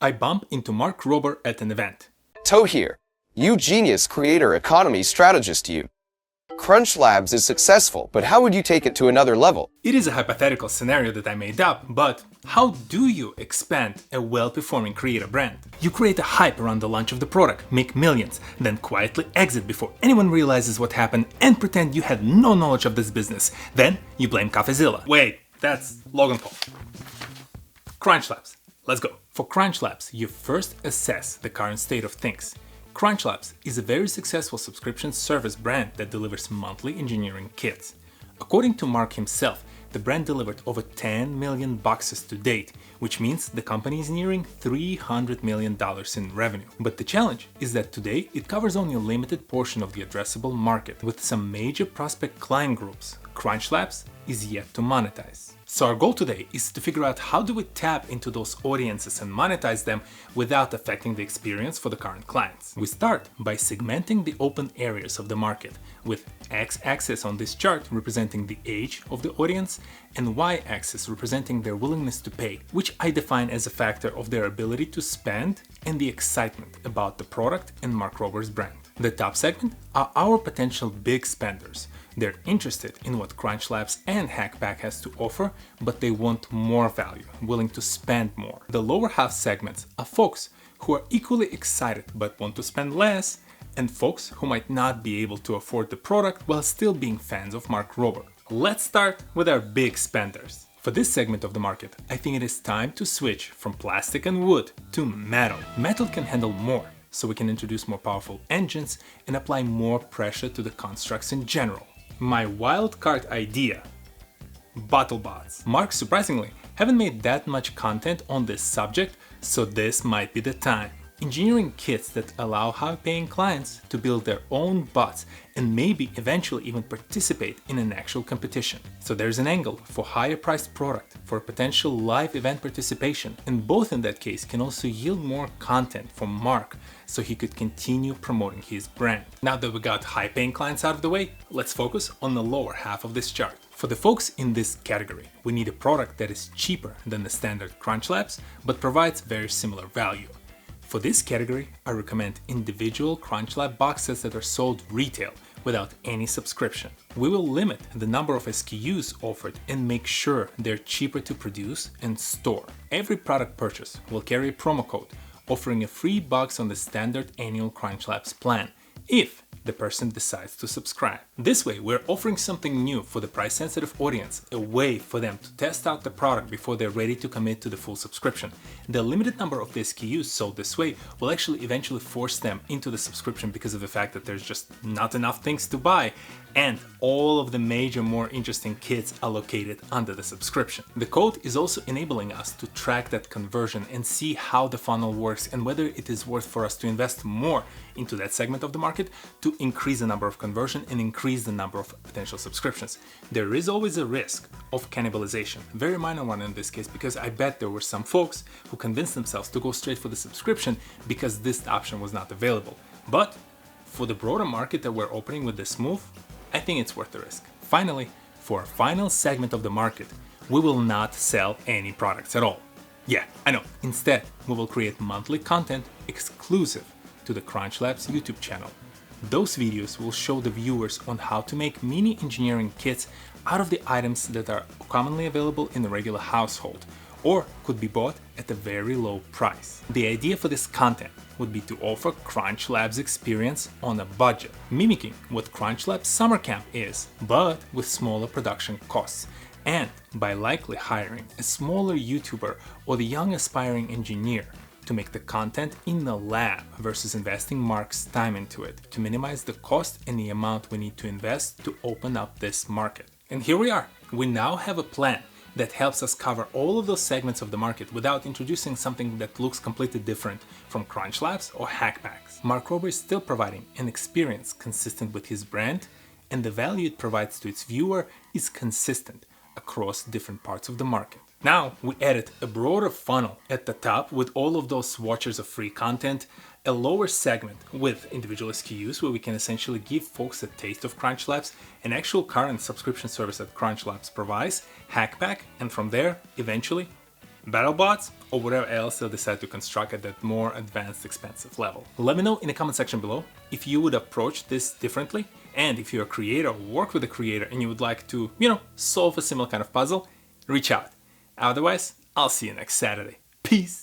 I bump into MarkRober at an event. TohirT, you genius creator economy strategist you. Crunch Labs is successful, but how would you take it to another level? It is a hypothetical scenario that I made up, but how do you expand a well-performing creator brand? You create a hype around the launch of the product, make millions, then quietly exit before anyone realizes what happened and pretend you had no knowledge of this business. Then you blame CoffeeZilla. Wait, that's Logan Paul. Crunch Labs. Let's go. For Crunch Labs, you first assess the current state of things. Crunch Labs is a very successful subscription service brand that delivers monthly engineering kits. According to Mark himself, the brand delivered over 10 million boxes to date, which means the company is nearing $300 million in revenue. But the challenge is that today it covers only a limited portion of the addressable market. With some major prospect client groups, Crunch Labs is yet to monetize. So our goal today is to figure out how do we tap into those audiences and monetize them without affecting the experience for the current clients. We start by segmenting the open areas of the market, with x-axis on this chart representing the age of the audience and y-axis representing their willingness to pay, which I define as a factor of their ability to spend and the excitement about the product and MarkRober's brand. The top segment are our potential big spenders. They're interested in what Crunch Labs and Hackpack has to offer, but they want more value, willing to spend more. The lower half segments are folks who are equally excited but want to spend less, and folks who might not be able to afford the product while still being fans of MarkRober. Let's start with our big spenders. For this segment of the market, I think it is time to switch from plastic and wood to metal. Metal can handle more, so we can introduce more powerful engines and apply more pressure to the constructs in general. My wildcard idea: BottleBots. Mark, surprisingly, haven't made that much content on this subject, so this might be the time. Engineering kits that allow high-paying clients to build their own bots and maybe eventually even participate in an actual competition. So there's an angle for higher priced product for potential live event participation, and both in that case can also yield more content from Mark so he could continue promoting his brand. Now that we got high-paying clients out of the way, let's focus on the lower half of this chart. For the folks in this category, we need a product that is cheaper than the standard Crunch Labs but provides very similar value. For this category, I recommend individual Crunch Lab boxes that are sold retail without any subscription. We will limit the number of SKUs offered and make sure they're cheaper to produce and store. Every product purchase will carry a promo code offering a free box on the standard annual Crunch Labs plan if the person decides to subscribe. This way, we're offering something new for the price-sensitive audience, a way for them to test out the product before they're ready to commit to the full subscription. The limited number of the SKUs sold this way will actually eventually force them into the subscription because of the fact that there's just not enough things to buy, and all of the major, more interesting kits are located under the subscription. The code is also enabling us to track that conversion and see how the funnel works and whether it is worth for us to invest more into that segment of the market to increase the number of conversion and increase the number of potential subscriptions. There is always a risk of cannibalization, very minor one in this case, because I bet there were some folks who convinced themselves to go straight for the subscription because this option was not available. But for the broader market that we're opening with this move, I think it's worth the risk. Finally, for our final segment of the market, we will not sell any products at all. Yeah, I know. Instead, we will create monthly content exclusive to the Crunch Labs YouTube channel. Those videos will show the viewers on how to make mini engineering kits out of the items that are commonly available in the regular household or could be bought at a very low price. The idea for this content would be to offer Crunch Labs experience on a budget, mimicking what Crunch Labs Summer Camp is, but with smaller production costs, and by likely hiring a smaller YouTuber or the young aspiring engineer to make the content in the lab versus investing Mark's time into it, to minimize the cost and the amount we need to invest to open up this market. And here we are. We now have a plan that helps us cover all of those segments of the market without introducing something that looks completely different from Crunch Labs or Hackpacks. MarkRober is still providing an experience consistent with his brand, and the value it provides to its viewer is consistent across different parts of the market. Now we added a broader funnel at the top with all of those watchers of free content, a lower segment with individual SKUs where we can essentially give folks a taste of Crunch Labs, an actual current subscription service that Crunch Labs provides, Hackpack, and from there, eventually, battle bots, or whatever else they'll decide to construct at that more advanced, expensive level. Let me know in the comment section below if you would approach this differently, and if you're a creator or work with a creator and you would like to, solve a similar kind of puzzle, reach out. Otherwise, I'll see you next Saturday. Peace!